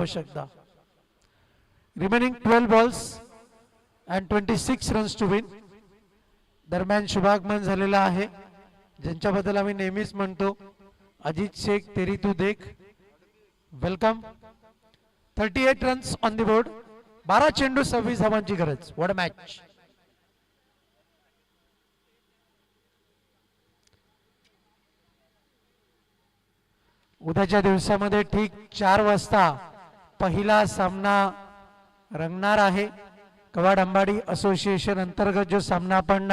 आवश्यकता. Remaining 12 balls and 26 runs to win. दरम्यान शुभागमन झालेला आहे, ज्यांच्याबद्दल आम्ही नेहमीच म्हणतो, अजित शेख तेरी तू देख, welcome. 38 runs on the board. 12 चेंडू 26 धावांची गरज. What a match. उद्याच्या दिवसामध्ये ठीक 4 वाजता पहिला सामना रंगणार आहे. कवाड अंबाडी असोसिएशन अंतर्गत जो सामना आपण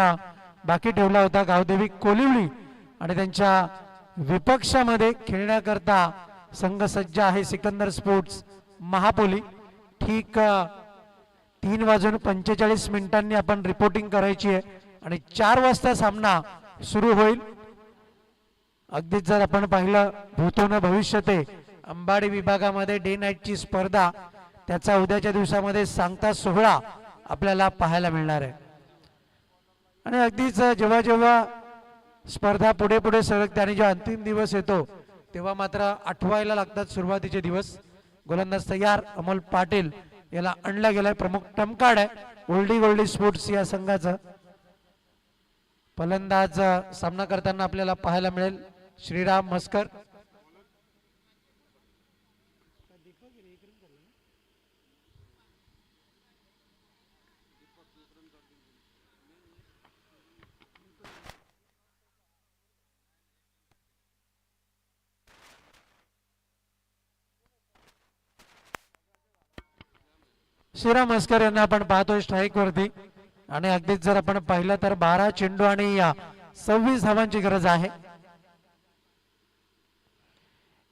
बाकी ठेवला होता, गावदेवी कोलिवली आणि त्यांच्या विपक्षामध्ये खेळण्याकरता संघ सज्ज आहे सिकंदर स्पोर्ट्स महापोली. ठीक 3:45 आपण रिपोर्टिंग करायची आहे आणि 4 वाजता सामना सुरू होईल. अगदीच जर आपण पाहिलं भूतोन भविष्यते अंबाडी विभागामध्ये डे नाईटची स्पर्धा, त्याचा उद्याच्या दिवसामध्ये सांगता सोहळा आपल्याला पाहायला मिळणार आहे. आणि अगदीच जेव्हा जेव्हा स्पर्धा पुढे पुढे सरकते आणि जेव्हा अंतिम दिवस येतो तेव्हा मात्र आठवायला लागतात सुरुवातीचे दिवस. गोलंदाज तयार. अमोल पाटील याला आणला गेलाय. प्रमुख टमकाड आहे ओल्डी गोल्डी स्पोर्ट्स या संघाचा. फलंदाज सामना करताना आपल्याला पाहायला मिळेल श्रीराम मस्कर. श्रीराम मस्कर यांना आपण पाहतोय स्ट्राईक वरती. आणि अगदीच जर आपण पाहिलं तर 12 चेंडू आणि 26 धावांची गरज आहे.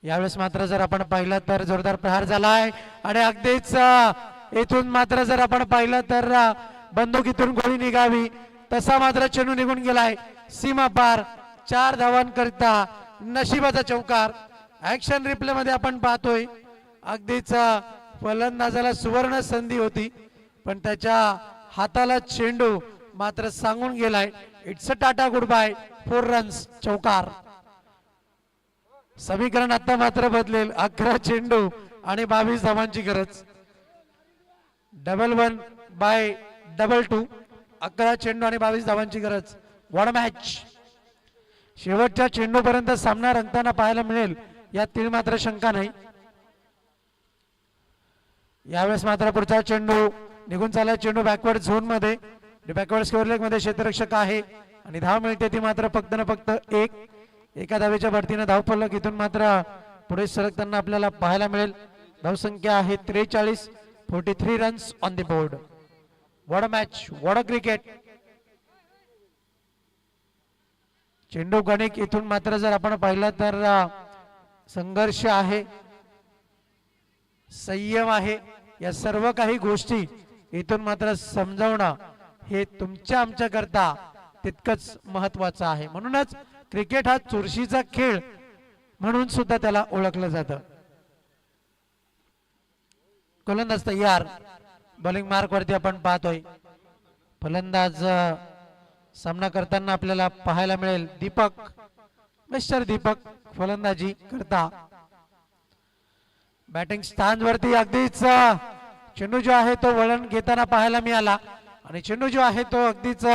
यावेळेस मात्र जर आपण पाहिलं तर जोरदार प्रहार झालाय आणि अगदीच येथून मात्र जर आपण पाहिलं तर बंदुकीतून गोळी निघावी तसा मात्र चेंडू निघून गेलाय सीमा पार. 4 धावांकरिता नशिबाचा चौकार. ऍक्शन रिप्ले मध्ये आपण पाहतोय अगदीच फलंदाजाला सुवर्ण संधी होती पण त्याच्या हाताला चेंडू मात्र सांगून गेलाय. It's a tata good bye. 4 runs चौकार. समीकरण आता मात्र बदलेल. 11 चेंडू आणि 22 धावांची गरज. 1-1 बाय 2-2. 11 चेंडू आणि 22 धावांची गरज. What a match. शेवटच्या चेंडूपर्यंत सामना रंगताना पाहायला मिळेल यात तीळ मात्र शंका नाही. यावेळेस मात्र पुढचा चेंडू निघून चालला. चेंडू बॅकवर्ड झोन मध्ये बॅकवर्ड स्क्वेअर लेग मध्ये क्षेत्ररक्षक आहे आणि धाव मिळते ती मात्र फक्त न फक्त एका धावेच्या भरतीने धाव फलक इथून मात्र पुढे सरकताना आपल्याला पाहायला मिळेल. धावसंख्या आहे 43. 43 runs on the board. What a match. What a cricket. चेंडू गणिक इथून मात्र जर आपण पाहिलं तर संघर्ष आहे, संयम आहे. या सर्व काही गोष्टी इथून मात्र समजावणं हे तुमच्या आमच्या करता तितकंच महत्वाचं आहे. म्हणूनच क्रिकेट हा चुरशीचा खेळ म्हणून सुद्धा त्याला ओळखलं जातं. गोलंदाज तयार. बॉलिंग मार्क वरती आपण पाहतोय फलंदाज सामना करताना आपल्याला पाहायला मिळेल दीपक. मिस्टर दीपक फलंदाजी करता. बॅटिंग स्टँड वरती अगदीच चेंडू जो आहे तो वळण घेताना पाहायला मिळाला आणि चेंडू जो आहे तो अगदीच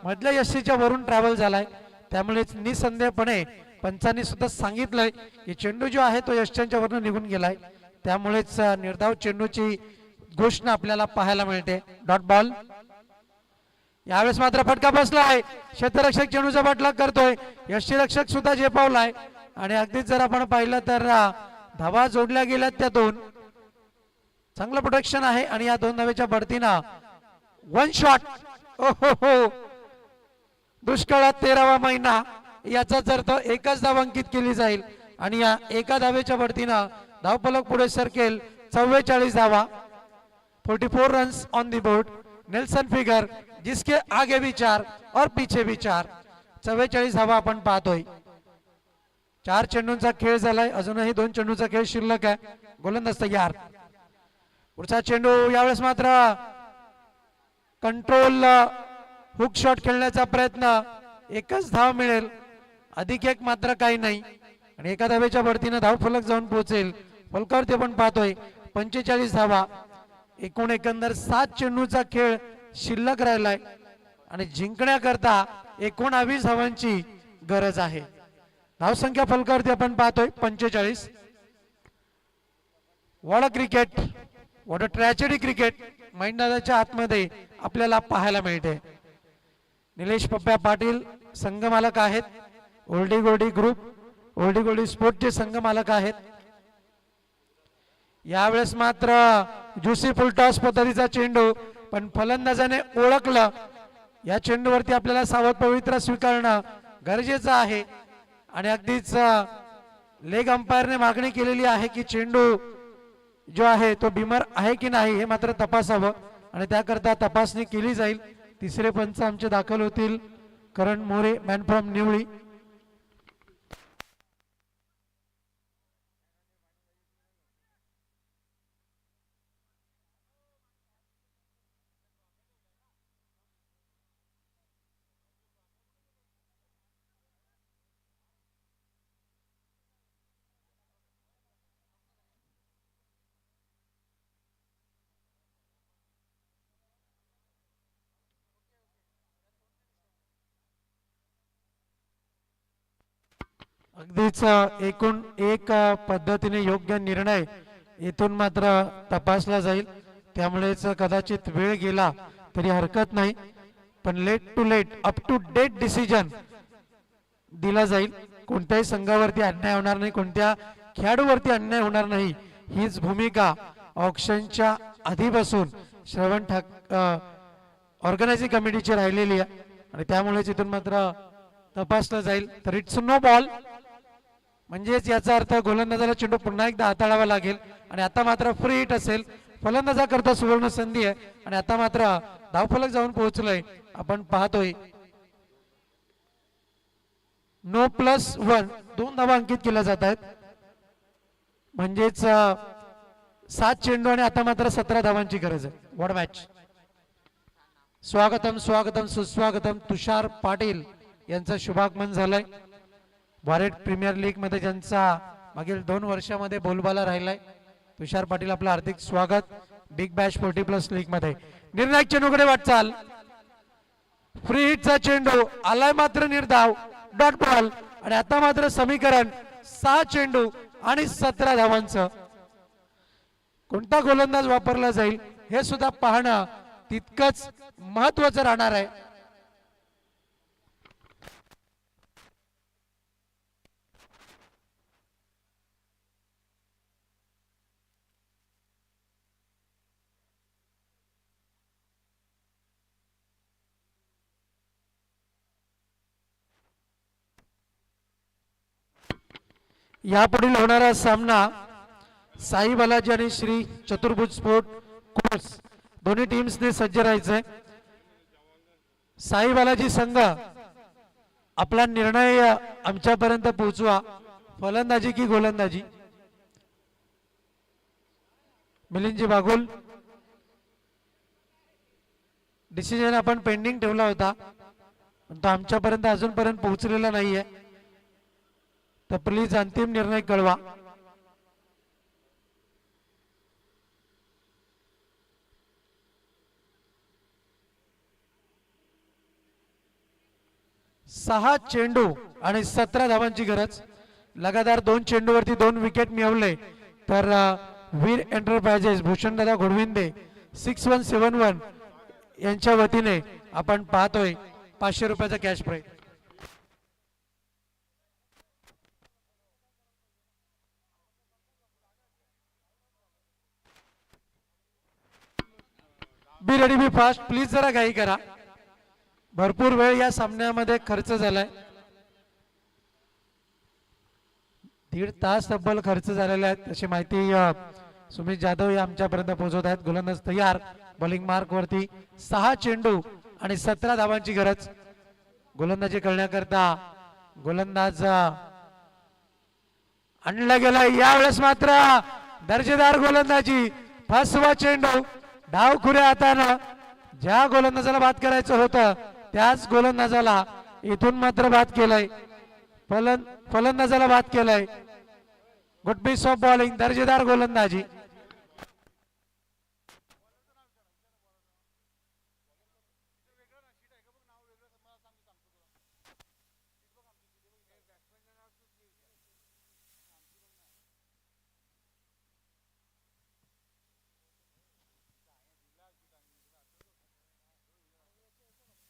मधल्या यष्टीच्या वरून ट्रॅव्हल झालाय. त्यामुळेच निसंदेहपणे पंचांनी सुद्धा सांगितलंय की चेंडू जो आहे तो यष्ट्यांच्या वरून निघून गेलाय. त्यामुळेच निर्धाव चेंडूची घोषणा आपल्याला पाहायला मिळते. Dot ball. यावेळेस मात्र फटका बसलाय. क्षेत्ररक्षक चेंडूचा पाठलाग करतोय. यष्टीरक्षक सुद्धा झेपावलाय आणि अगदीच जर आपण पाहिलं तर धावा जोडल्या गेल्यात त्या 2. चांगलं प्रोटेक्शन आहे आणि या 2 धावेच्या बढतीनं 1 शॉट. हो दुष्काळात 13वा महिना याचाच अर्थ एकच धाव अंकित केली जाईल आणि या एका धावेच्या बढतीनं धावफलक पुढे सरकेल 44 धावा. 44 runs on the board. Nelson figure जिसके आगे भी 4 और पीछे भी 4. 44 धावा आपण पाहतोय. 4 चेंडूंचा खेळ झालाय. अजूनही 2 चेंडूचा खेळ शिल्लक आहे. गोलंदाज तयार. पुढचा चेंडू यावेळेस मात्र कंट्रोल हुक शॉट खेळण्याचा प्रयत्न. एकच धाव मिळेल. अधिक एक मात्र काही नाही आणि एका धावेच्या बढतीने धाव फलक जाऊन पोहोचेल. फलकावरती आपण पाहतोय 45 धावा. एकूण एकंदर 7 चेंडूचा खेळ शिल्लक राहिलाय आणि जिंकण्याकरता 19 धावांची गरज आहे. धावसंख्या फलकावरती आपण पाहतोय 45. What a cricket, what a tragedy cricket मैदानाच्या आतमध्ये आपल्याला पाहायला मिळते. निलेश पप्प्या पाटील संघ मालक आहेत. ओल्डी गोल्डी ग्रुप, ओल्डी गोल्डी स्पोर्टचे संघ मालक आहेत. यावेळेस मात्र ज्युसी फुलटॉस पद्धतीचा चेंडू, पण फलंदाजाने ओळखलं. या चेंडूवरती आपल्याला सावध पवित्रा स्वीकारणं गरजेचं आहे आणि अगदीच लेग अंपायरने मागणी केलेली आहे की चेंडू जो आहे तो बिमर आहे की नाही हे मात्र तपासावं आणि त्याकरता तपासणी केली जाईल. तिसरे पंच आमचे दाखल होतील. करण मोरे, मॅन फ्रॉम निवळी. अगदीच एकूण एक पद्धतीने योग्य निर्णय इथून मात्र तपासला जाईल. त्यामुळेच कदाचित वेळ गेला तरी हरकत नाही, पण late to late up to date decision दिला जाईल. कोणत्याही संघावरती अन्याय होणार नाही, कोणत्या खेळाडूवरती अन्याय होणार नाही, हीच भूमिका ऑक्शनच्या आधीपासून श्रवण ऑर्गनायझिंग कमिटीची राहिलेली आहे आणि त्यामुळेच इथून मात्र तपासलं जाईल. तर इट्स नो बॉल, म्हणजेच याचा अर्थ गोलंदाजाला चेंडू पुन्हा एकदा हाताळावा लागेल आणि आता मात्र फ्री हिट असेल. फलंदाजाकरता सुवर्ण संधी आहे आणि आता मात्र धावफलक जाऊन पोहोचलोय. आपण पाहतोय नो +1, 2 धावा अंकित केल्या जात आहेत. म्हणजेच 7 चेंडू आणि आता मात्र 17 धावांची गरज आहे. What match. स्वागतम स्वागतम सुस्वागतम. तुषार पाटील यांचं शुभागमन झालंय. भारत प्रीमियर लीग मध्ये ज्यांचा मागील 2 वर्षामध्ये बोलबाला राहिलाय. तुषार पाटील आपलं हार्दिक स्वागत बिग बॅश 40+ लीग मध्ये. निर्णायक चेंडूकडे वाटचाल. फ्री हिटचा चेंडू आलाय मात्र निर्धाव, डॉट बॉल आणि आता मात्र समीकरण 6 चेंडू आणि 17 धावांचं. कोणता गोलंदाज वापरला जाईल हे सुद्धा पाहणं तितकंच महत्वाचं राहणार आहे. यापुढील होणारा सामना साई बालाजी आणि श्री चतुर्भुज स्पोर्ट कोर्स दोन्ही टीम्सने सज्ज राहायचंय. साई बालाजी संघ आपला निर्णय आमच्यापर्यंत पोहोचवा. फलंदाजी की गोलंदाजी. मिलिंदजी बागुल, डिसिजन आपण पेंडिंग ठेवला होता, तो आमच्यापर्यंत अजूनपर्यंत पोहोचलेला नाहीये, तर प्लीज अंतिम निर्णय कळवा. सहा चेंडू आणि 17 धावांची गरज. लगातार 2 चेंडूवरती 2 विकेट मिळवले तर वीर एंटरप्राइजेस भूषणदादा घोडविंदे 6171 यांच्या वतीने आपण पाहतोय 500 रुपयाचा cash prize. Be ready be fast. Please जरा घाई करा. भरपूर वेळ या सामन्यामध्ये खर्च झालाय. 1.5 तास तब्बल खर्च झालेले आहेत अशी माहिती सुमित जाधव या आमच्यापर्यंत पोहोचवत आहेत. गोलंदाज तयार. बॉलिंग मार्क वरती 6 चेंडू आणि 17 धावांची गरज. गोलंदाजी करण्याकरता गोलंदाज आणला गेला. यावेळेस मात्र दर्जेदार गोलंदाजी. फसवा चेंडू डाव खुऱ्या हातानं. ज्या गोलंदाजाला बाद करायचं होतं त्याच गोलंदाजाला इथून मात्र बाद केलंय. फलंदाजाला बाद केलंय. Good piece of bowling. दर्जेदार गोलंदाजी.